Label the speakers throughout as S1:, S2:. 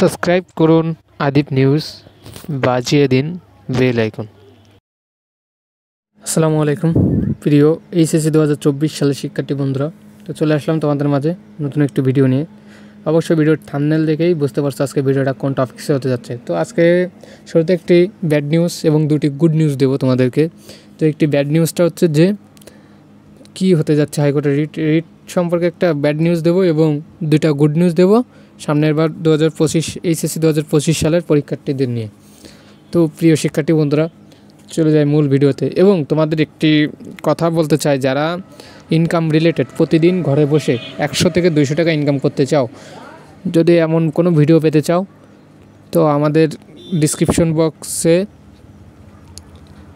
S1: Subscribe করুন আদিপ news, বাজিয়ে দিন বেল আইকন। আসসালামু আলাইকুম প্রিয় এইচএসসি 2024 সালের শিক্ষার্থী বন্ধুরা, তো চলে আসলাম তোমাদের মাঝে নতুন একটি ভিডিও নিয়ে। অবশ্যই ভিডিওর থাম্বনেল দেখেই বুঝতে পারছো আজকে ভিডিওটা কোন টপিক্সে হতে যাচ্ছে। তো আজকে শুরুতে একটি ব্যাড নিউজ এবং দুটি গুড নিউজ দেবো তোমাদেরকে। তো একটি ব্যাড নিউজটা হচ্ছে যে কি হতে যাচ্ছে হাইকোর্টের রিট সম্পর্কে একটা ব্যাড নিউজ দেবো এবং দুটা গুড নিউজ দেবো সামনের বার 2025 এইচএসসি 2025 সালের পরীক্ষার্থীদের নিয়ে। তো প্রিয় শিক্ষার্থী বন্ধুরা, চলে যায় মূল ভিডিওতে এবং তোমাদের একটি কথা বলতে চাই, যারা ইনকাম রিলেটেড প্রতিদিন ঘরে বসে 100 থেকে 200 টাকা ইনকাম করতে চাও, যদি এমন কোনো ভিডিও পেতে চাও তো আমাদের ডিসক্রিপশন বক্সে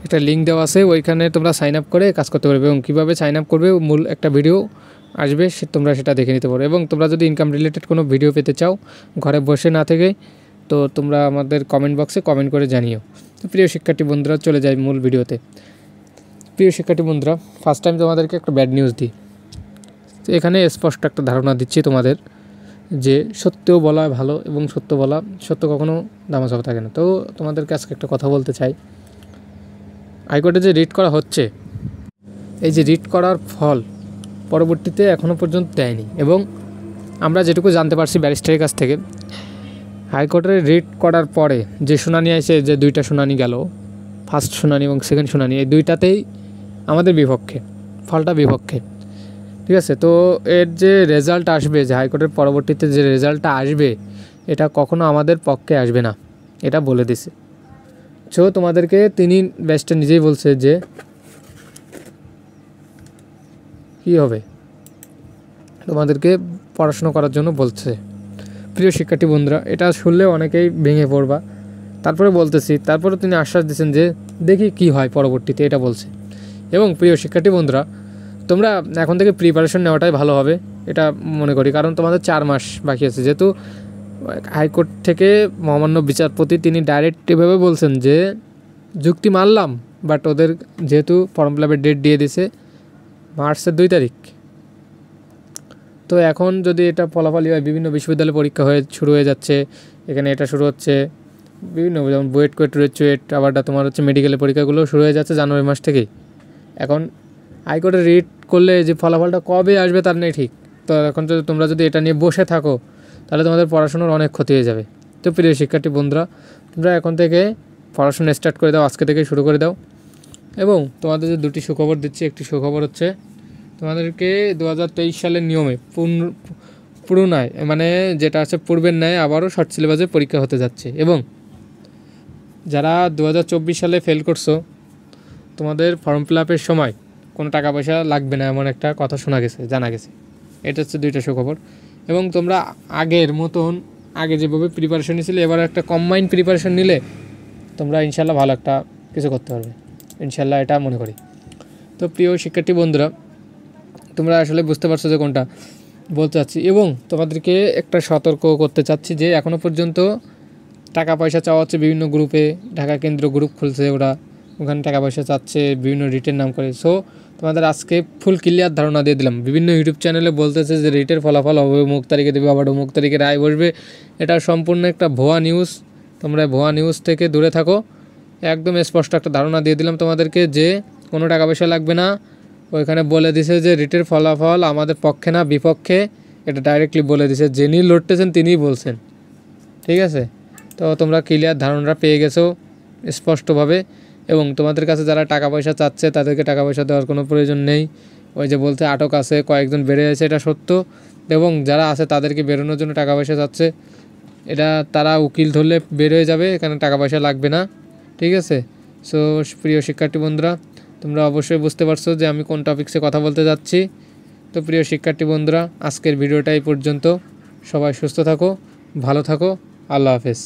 S1: একটা লিঙ্ক দেওয়া আছে, ওইখানে তোমরা সাইন আপ করে কাজ করতে পারবে এবং কীভাবে সাইন আপ করবে মূল একটা ভিডিও আসবে, তোমরা সেটা দেখে নিতে পারো। এবং তোমরা যদি ইনকাম রিলেটেড কোনো ভিডিও পেতে চাও ঘরে বসে না থেকে, তো তোমরা আমাদের কমেন্ট বক্সে কমেন্ট করে জানিও। তো প্রিয় শিক্ষার্থী বন্ধুরা, চলে যাই মূল ভিডিওতে। প্রিয় শিক্ষার্থী বন্ধুরা, ফার্স্ট টাইম তোমাদেরকে একটা ব্যাড নিউজ দিই। তো এখানে স্পষ্ট একটা ধারণা দিচ্ছি তোমাদের যে সত্যও বলা ভালো এবং সত্য কখনো দামাচাপা থাকে না। তো তোমাদেরকে আজকে একটা কথা বলতে চাই, হাইকোর্টে যে রিট করা হচ্ছে, এই যে রিট করার ফল পরবর্তীতে এখনও পর্যন্ত দেয়নি এবং আমরা যেটুকু জানতে পারছি ব্যারিস্টারের কাছ থেকে, হাইকোর্টে রিট করার পরে যে শুনানি আছে, যে দুইটা শুনানি গেল, ফার্স্ট শুনানি এবং সেকেন্ড শুনানি, এই দুইটাতেই আমাদের বিপক্ষে, ফলটা বিপক্ষে। ঠিক আছে, তো এর যে রেজাল্ট আসবে, যে হাইকোর্টের পরবর্তীতে যে রেজাল্টটা আসবে, এটা কখনো আমাদের পক্ষে আসবে না, এটা বলে দিছে। সো তোমাদেরকে তিনি ব্যারিস্টার নিজেই বলছে যে কী হবে, তোমাদেরকে পড়াশুনো করার জন্য বলছে। প্রিয় শিক্ষার্থী বন্ধুরা, এটা শুনলে অনেকেই ভেঙে পড়বা, তারপরে বলতেছি, তারপরে তিনি আশ্বাস দিচ্ছেন যে দেখি কি হয় পরবর্তীতে, এটা বলছে। এবং প্রিয় শিক্ষার্থী বন্ধুরা, তোমরা এখন থেকে প্রিপারেশন নেওয়াটাই ভালো হবে, এটা মনে করি, কারণ তোমাদের 4 মাস বাকি আছে। যেহেতু হাইকোর্ট থেকে মহামান্য বিচারপতি তিনি ডাইরেক্ট এভাবে বলছেন যে যুক্তি মানলাম, বাট ওদের যেহেতু ফর্ম ফিল আপের ডেট দিয়ে দিছে মার্চের 2 তারিখ, তো এখন যদি এটা ফলাফলই হয়, বিভিন্ন বিশ্ববিদ্যালয়ে পরীক্ষা শুরু হয়ে যাচ্ছে, এখানে এটা শুরু হচ্ছে বিভিন্ন, যেমন বুয়েট, কুয়েট, গ্র্যাজুয়েট, আবার তোমার হচ্ছে মেডিকেলের পরীক্ষাগুলো শুরু হয়ে যাচ্ছে জানুয়ারি মাস থেকেই। এখন হাইকোর্টে রিট করলে যে ফলাফলটা কবে আসবে তার নেই ঠিক। তো এখন যদি তোমরা এটা নিয়ে বসে থাকো, তাহলে তোমাদের পড়াশোনার অনেক ক্ষতি হয়ে যাবে। তো প্রিয় শিক্ষার্থী বন্ধুরা, তোমরা এখন থেকে পড়াশোনা স্টার্ট করে দাও, আজকে থেকে শুরু করে দাও। এবং তোমাদের যে দুটি সুখবর দিচ্ছি, একটি সুখবর হচ্ছে তোমাদেরকে 2023 সালের নিয়মে পুনরায়, মানে যেটা আছে পূর্বের ন্যায়, আবারও শর্ট সিলেবাসে পরীক্ষা হতে যাচ্ছে। এবং যারা 2024 সালে ফেল করছো, তোমাদের ফর্ম ফিল আপের সময় কোনো টাকা পয়সা লাগবে না, এমন একটা কথা জানা গেছে। এটা হচ্ছে দুইটা সুখবর। এবং তোমরা আগের মতন, আগে যেভাবে প্রিপারেশন নিয়েছিলে, এবার একটা কম্বাইন্ড প্রিপারেশন নিলে তোমরা ইনশাল্লাহ ভালো একটা কিছু করতে পারবে, ইনশাল্লাহ, এটা মনে করি। তো প্রিয় শিক্ষার্থী বন্ধুরা, তোমরা আসলে বুঝতে পারছো যে কোনটা বলতে চাচ্ছি। এবং তোমাদেরকে একটা সতর্ক করতে চাচ্ছি যে এখনও পর্যন্ত টাকা পয়সা চাওয়া হচ্ছে বিভিন্ন গ্রুপে, ঢাকা কেন্দ্র গ্রুপ খুলছে ওরা, ওখানে টাকা পয়সা চাচ্ছে বিভিন্ন রিটের নাম করে। সো তোমাদের আজকে ফুল ক্লিয়ার ধারণা দিয়ে দিলাম। বিভিন্ন ইউটিউব চ্যানেলে বলতেছে যে রিটের ফলাফল হবে অমুক তারিখে দেবে, আবার অমুক তারিখে রায় বসবে, এটা সম্পূর্ণ একটা ভুয়া নিউজ। তোমরা ভুয়া নিউজ থেকে দূরে থাকো। একদম স্পষ্ট একটা ধারণা দিয়ে দিলাম তোমাদেরকে যে কোনো টাকা পয়সা লাগবে না। ওইখানে বলে দিছে যে রিটের ফলাফল আমাদের পক্ষে না বিপক্ষে, এটা ডাইরেক্টলি বলে দিছে, যিনি লড়তেছেন তিনিই বলছেন। ঠিক আছে, তো তোমরা ক্লিয়ার ধারণা পেয়ে গেছো স্পষ্টভাবে। এবং তোমাদের কাছে যারা টাকা পয়সা চাচ্ছে, তাদেরকে টাকা পয়সা দেওয়ার কোনো প্রয়োজন নেই। ওই যে বলতে আটক আছে, কয়েকজন বেড়ে আছে, এটা সত্য। এবং যারা আছে তাদেরকে বেরোনোর জন্য টাকা পয়সা চাচ্ছে, এটা তারা উকিল ধরলে বের হয়ে যাবে, এখানে টাকা পয়সা লাগবে না। ঠিক আছে, সো প্রিয় শিক্ষার্থী বন্ধুরা, তোমরা অবশ্যই বুঝতে পারছো যে আমি কোন টপিক্সে কথা বলতে যাচ্ছি। তো প্রিয় শিক্ষার্থী বন্ধুরা, আজকের ভিডিওটা এই পর্যন্ত। সবাই সুস্থ থাকো, ভালো থাকো, আল্লাহ হাফেজ।